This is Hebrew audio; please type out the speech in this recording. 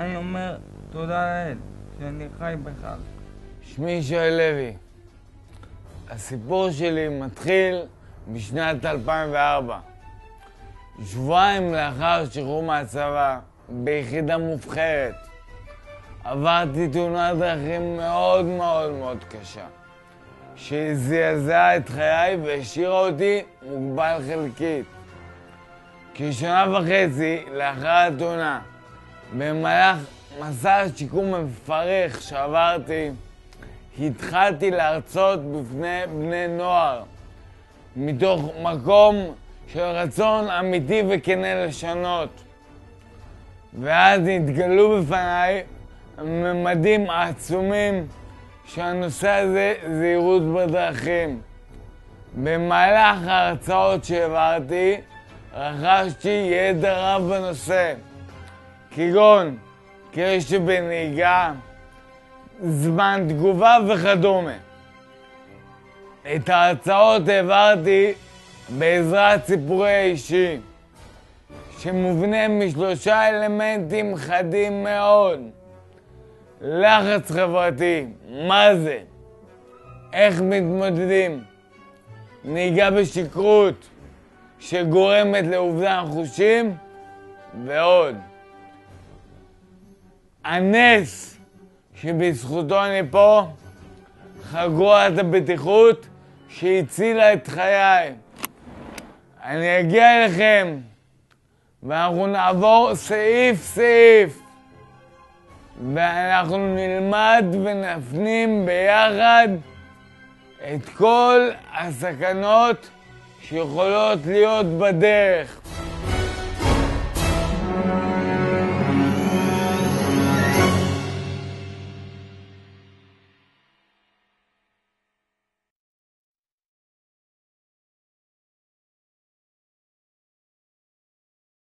אני אומר תודה לאל שאני חי בכלל. שמי שואל לוי. הסיפור שלי מתחיל בשנת 2004. שבועיים לאחר שחרור מהצבא, ביחידה מובחרת, עברתי תאונת דרכים מאוד מאוד מאוד קשה, שזעזעה את חיי והשאירה אותי מוגבל חלקית. כשנה וחצי לאחר התאונה, במהלך מסע השיקום המפרך שעברתי, התחלתי להרצות בפני בני נוער, מתוך מקום של רצון אמיתי וכנה לשנות. ואז נתגלו בפניי ממדים עצומים שהנושא הזה זהירות בדרכים. במהלך ההרצאות שהעברתי, רכשתי ידע רב בנושא, כגון קשב בנהיגה, זמן תגובה וכדומה. את ההרצאות העברתי בעזרת סיפורי אישי, שמובנה משלושה אלמנטים חדים מאוד: לחץ חברתי, מה זה? איך מתמודדים? נהיגה בשכרות שגורמת לאובדן חושים ועוד. הנס שבזכותו אני פה, חגורת הבטיחות שהצילה את חיי. אני אגיע אליכם ואנחנו נעבור סעיף סעיף, ואנחנו נלמד ונפנים ביחד את כל הסכנות שיכולות להיות בדרך.